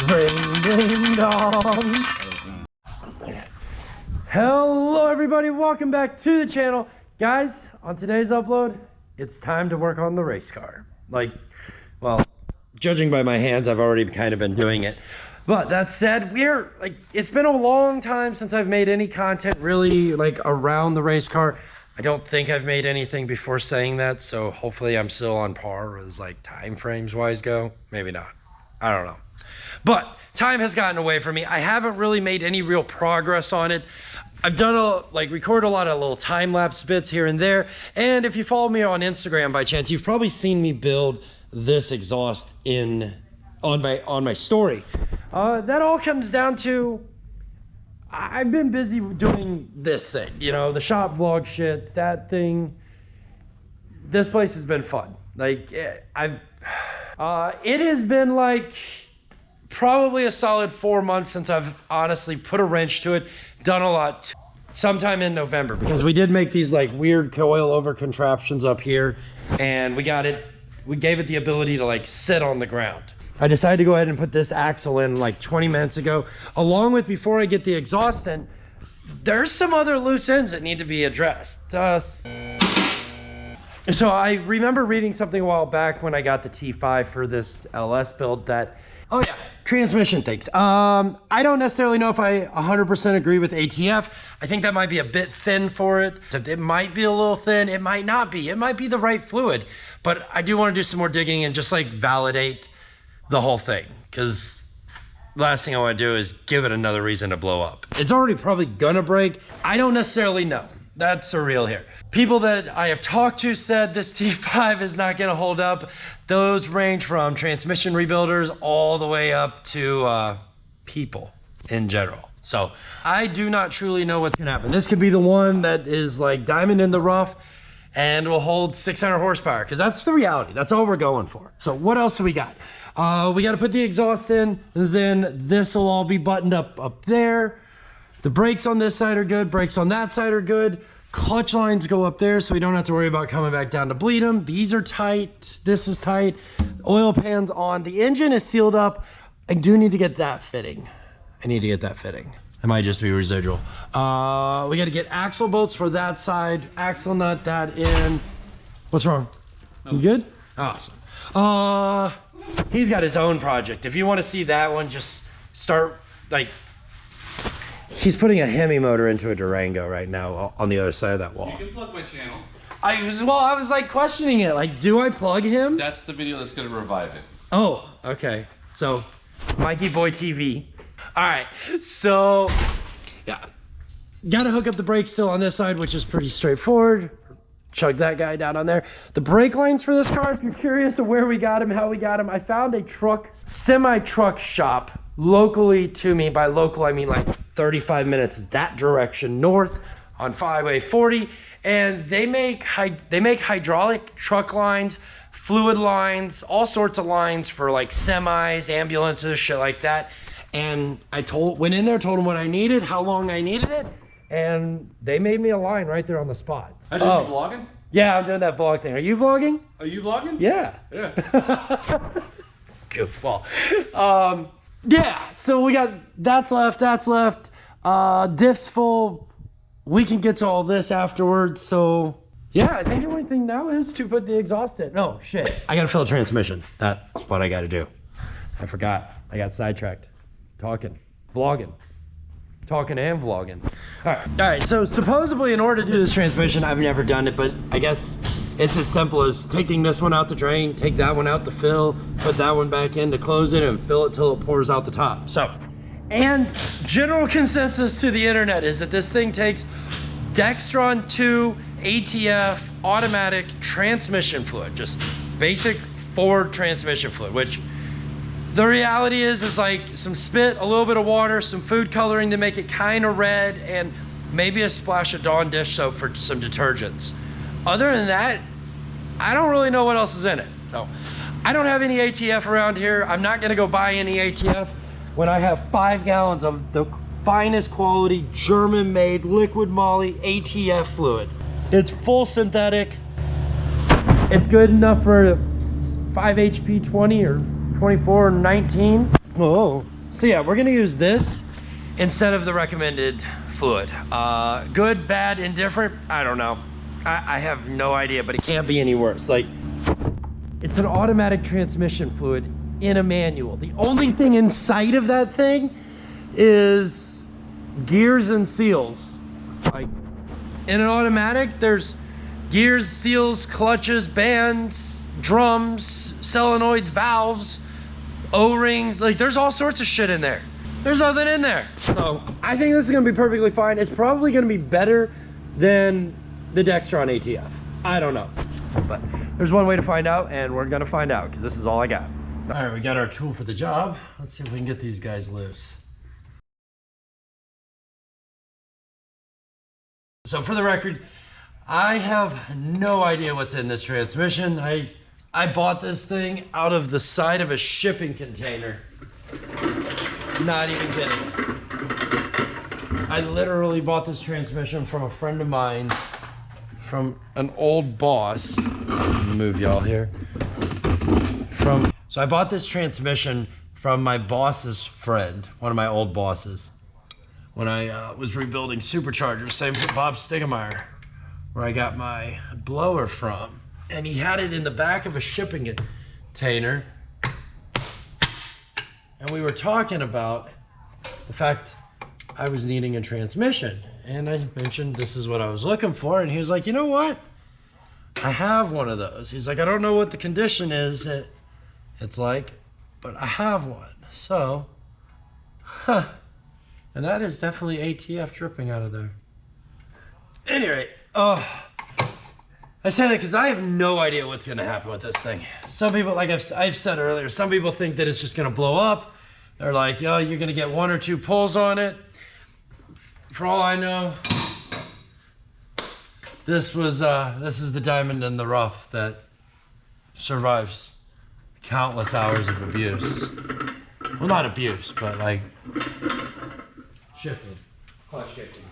Ring ding dong. Hello everybody, welcome back to the channel. Guys, on today's upload, it's time to work on the race car. Like, well, judging by my hands, I've already kind of been doing it. But that said, it's been a long time since I've made any content really like around the race car. I don't think I've made anything before saying that, so hopefully I'm still on par as like time frames wise go. Maybe not, I don't know. But time has gotten away from me. I haven't really made any real progress on it. I've done record a lot of little time-lapse bits here and there. And if you follow me on Instagram by chance, you've probably seen me build this exhaust on my story. That all comes down to, I've been busy doing this thing, you know, the shop vlog shit, that thing. This place has been fun. Like, it has been like probably a solid 4 months since I've honestly put a wrench to it, done a lot. Sometime in November, because we did make these like weird coil-over contraptions up here, and we gave it the ability to like sit on the ground. I decided to go ahead and put this axle in like 20 minutes ago, along with, before I get the exhaust in, there's some other loose ends that need to be addressed. So I remember reading something a while back when I got the T5 for this LS build that, oh yeah, transmission things. I don't necessarily know if I 100% agree with ATF. I think that might be a bit thin for it. It might be a little thin, it might not be. It might be the right fluid, but I do want to do some more digging and just like validate the whole thing, because last thing I want to do is give it another reason to blow up. It's already probably gonna break. I don't necessarily know. That's surreal here. People that I have talked to said this T5 is not gonna hold up. Those range from transmission rebuilders all the way up to people in general. So I do not truly know what's gonna happen. This could be the one that is like diamond in the rough and will hold 600 horsepower, because that's the RwdyAudi. That's all we're going for. So what else do we got? We got to put the exhaust in, and then this will all be buttoned up there. The brakes on this side are good, brakes on that side are good. Clutch lines go up there, so we don't have to worry about coming back down to bleed them. These are tight, this is tight. Oil pan's on, the engine is sealed up. I do need to get that fitting. I need to get that fitting. It might just be residual. We got to get axle bolts for that side, axle nut that in. What's wrong? You good? Awesome. He's got his own project. If you want to see that one, just start, like, he's putting a Hemi motor into a Durango right now on the other side of that wall. You can plug my channel. I was like questioning it. Like, do I plug him? That's the video that's going to revive it. Oh, okay. So, Mikey Boy TV. All right, so, yeah. Got to hook up the brakes still on this side, which is pretty straightforward. Chug that guy down on there. The brake lines for this car, if you're curious of where we got them, how we got them, I found a semi-truck shop locally to me. By local, I mean like 35 minutes that direction north on Highway 40. And they make hydraulic truck lines, fluid lines, all sorts of lines for like semis, ambulances, shit like that. And I went in there, told them what I needed, how long I needed it, and they made me a line right there on the spot. Are you vlogging? Yeah, I'm doing that vlog thing. Are you vlogging? Are you vlogging? Yeah. Yeah. Goofball. Yeah, so we got, that's left. Diff's full. We can get to all this afterwards, so yeah, I think the only thing now is to put the exhaust in. No, shit. I gotta fill a transmission. That's what I gotta do. I forgot. I got sidetracked. Vlogging and vlogging. All right, so supposedly in order to do this transmission, I've never done it, but I guess it's as simple as taking this one out to drain, take that one out to fill, put that one back in to close it, and fill it till it pours out the top. So, and general consensus to the internet is that this thing takes Dextron 2 ATF automatic transmission fluid, just basic Ford transmission fluid, which the reality is like some spit, a little bit of water, some food coloring to make it kind of red, and maybe a splash of Dawn dish soap for some detergents. Other than that, I don't really know what else is in it. So I don't have any ATF around here. I'm not gonna go buy any ATF when I have 5 gallons of the finest quality German-made liquid moly ATF fluid. It's full synthetic. It's good enough for 5 HP 20 or 24 or 19. Oh, so yeah, we're gonna use this instead of the recommended fluid. Good, bad, indifferent, I don't know. I have no idea, but it can't be any worse. Like, it's an automatic transmission fluid in a manual. The only thing inside of that thing is gears and seals. Like, in an automatic, there's gears, seals, clutches, bands, drums, solenoids, valves, O-rings. Like, there's all sorts of shit in there. There's nothing in there. So I think this is gonna be perfectly fine. It's probably gonna be better than the Dextron ATF. I don't know, but there's one way to find out, and we're gonna find out because this is all I got. All right, we got our tool for the job. Let's see if we can get these guys loose. So for the record, I have no idea what's in this transmission. I bought this thing out of the side of a shipping container. Not even kidding. I literally bought this transmission from a friend of mine, from an old boss. I'm gonna move y'all here. So I bought this transmission from my boss's friend, one of my old bosses, when I was rebuilding superchargers, same for Bob Stigemeyer, where I got my blower from. And he had it in the back of a shipping container. And we were talking about the fact I was needing a transmission. And I mentioned this is what I was looking for. And he was like, you know what? I have one of those. He's like, I don't know what the condition is it's like, but I have one. So, and that is definitely ATF dripping out of there. Anyway, I say that because I have no idea what's gonna happen with this thing. Some people, like I've said earlier, some people think that it's just gonna blow up. They're like, yo, you're gonna get 1 or 2 pulls on it. For all I know, this is the diamond in the rough that survives countless hours of abuse. Well, not abuse, but like shifting, clutch shifting.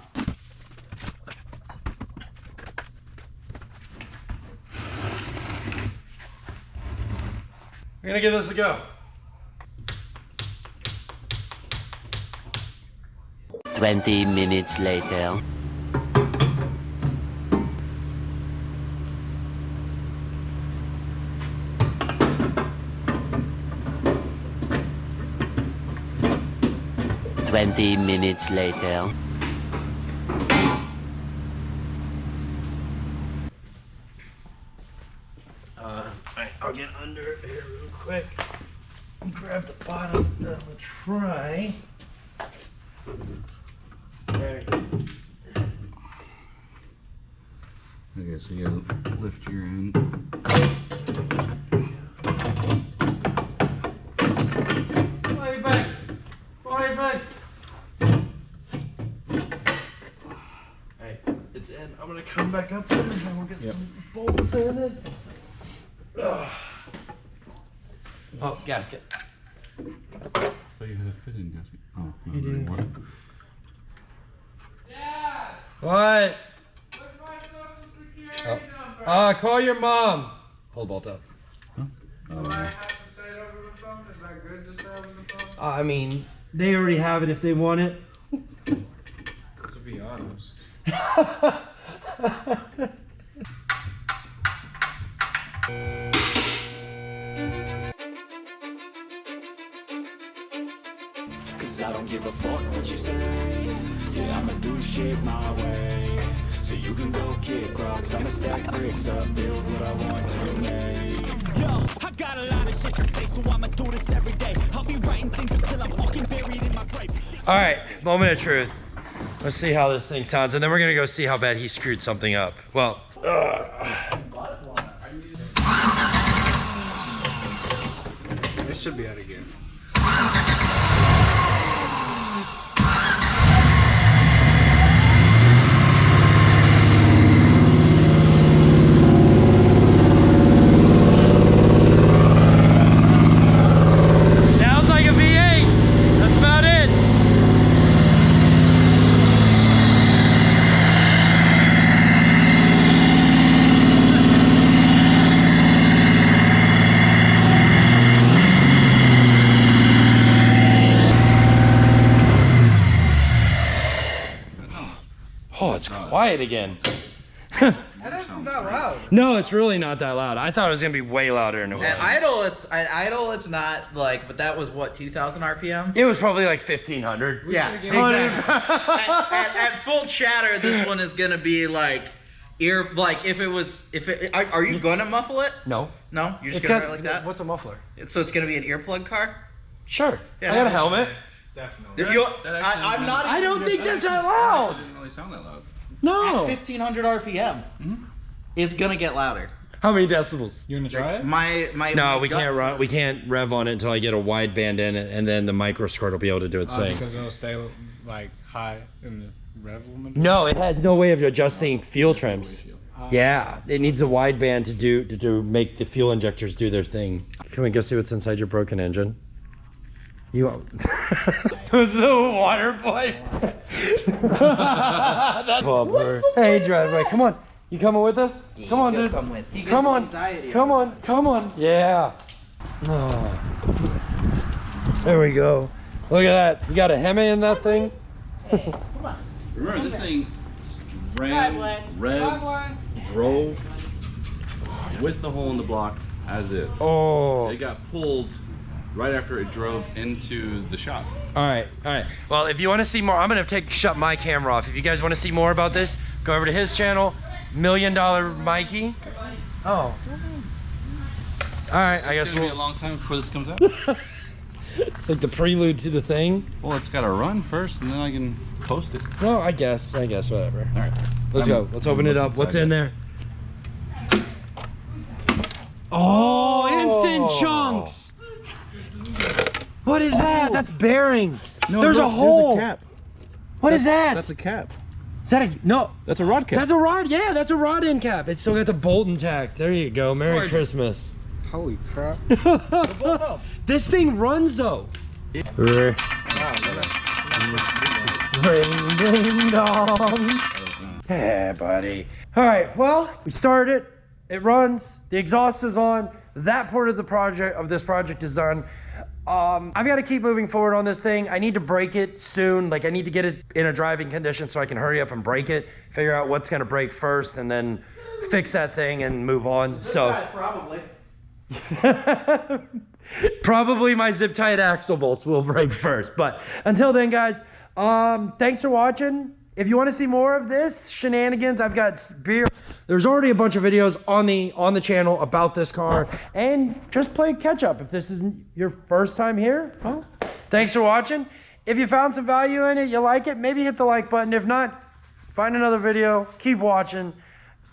We're gonna give this a go. 20 minutes later. Twenty minutes later. Alright, I'll get under here real quick and grab the bottom of the tray. There we go. Okay, so you gotta lift your end. Way back! Way back! Alright, it's in. I'm gonna come back up there and we'll get some bolts in it. Ugh. Oh, gasket. I thought you had a fit-in gasket. Oh, no, You do. anymore. What? Call your mom. Hold the bolt up. I mean, they already have it if they want it. To be honest. Cause I don't give a fuck what you say. Yeah, I'ma do shit my way. So you can go kick rocks, I'ma stack bricks up, build what I want to make. Yo, I got a lot of shit to say, so I'ma do this every day. I'll be writing things until I'm fucking buried in my grave. All right, moment of truth. Let's see how this thing sounds, and then we're gonna go see how bad he screwed something up. Well, This should be out of gear. sounds like a V8. That's about it. quiet again. That isn't that loud. No, it's really not that loud. I thought it was gonna be way louder than it was. At idle, it's not like, but that was what, 2,000 RPM? It was probably like 1,500. Yeah, exactly. at full chatter, this one is gonna be like like if it are you gonna muffle it? No. No, you're just gonna ride it like that. What's a muffler? So it's gonna be an earplug car. Sure. Yeah. I got a helmet. Definitely. I'm not. I don't think that's that It loud. didn't really sound that loud. No. At 1,500 RPM, is gonna get louder. How many decibels? You wanna try it? No, we can't run. We can't rev on it until I get a wideband in it, and then the micro squirt will be able to do its thing. Because it'll stay like high in the rev limit. No, it has no way of adjusting fuel trims. Yeah, it needs a wideband to make the fuel injectors do their thing. Can we go see what's inside your broken engine? You. It's the water pipe. Hey, driveway, come on. You coming with us? Come on, dude. Come on. Come on. Come on. Yeah. Oh. There we go. Look at that. You got a Hemi in that thing? Remember, this thing ran, revved, drove with the hole in the block as is. Oh. It got pulled right after it drove into the shop. All right. Well, if you want to see more, I'm gonna shut my camera off. If you guys want to see more about this, go over to his channel, $1 Million Mikey. Oh. All right. I guess It's gonna be a long time before this comes out. It's like the prelude to the thing. Well, it's got to run first, and then I can post it. No, I guess, whatever. All right. Let's go. Let's open it up. What's in there? Oh, instant chunks. What is that? That's bearing. No, There's a hole. There's a cap. What is that? That's a cap. Is that a no? That's a rod cap. That's a rod. Yeah, that's a rod end cap. It's still got the bolt intact. There you go. Merry Christmas. Holy crap. This thing runs though. Ring ding dong. Hey, buddy. All right. Well, we started it. It runs. The exhaust is on. That part of this project is done. I've got to keep moving forward on this thing. I need to break it soon. Like I need to get it in a driving condition so I can hurry up and break it, figure out what's going to break first, and then fix that thing and move on. So Probably. probably my zip tied axle bolts will break first. But until then, guys, thanks for watching. If you want to see more of this shenanigans, I've got beer. There's already a bunch of videos on the channel about this car, and just play catch up. If this isn't your first time here, well, thanks for watching. If you found some value in it, you like it, maybe hit the like button. If not, find another video, keep watching,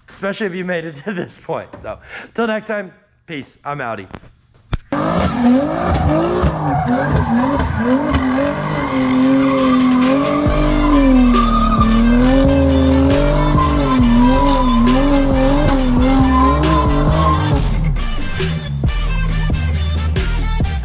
especially if you made it to this point. So till next time, peace. I'm Audi.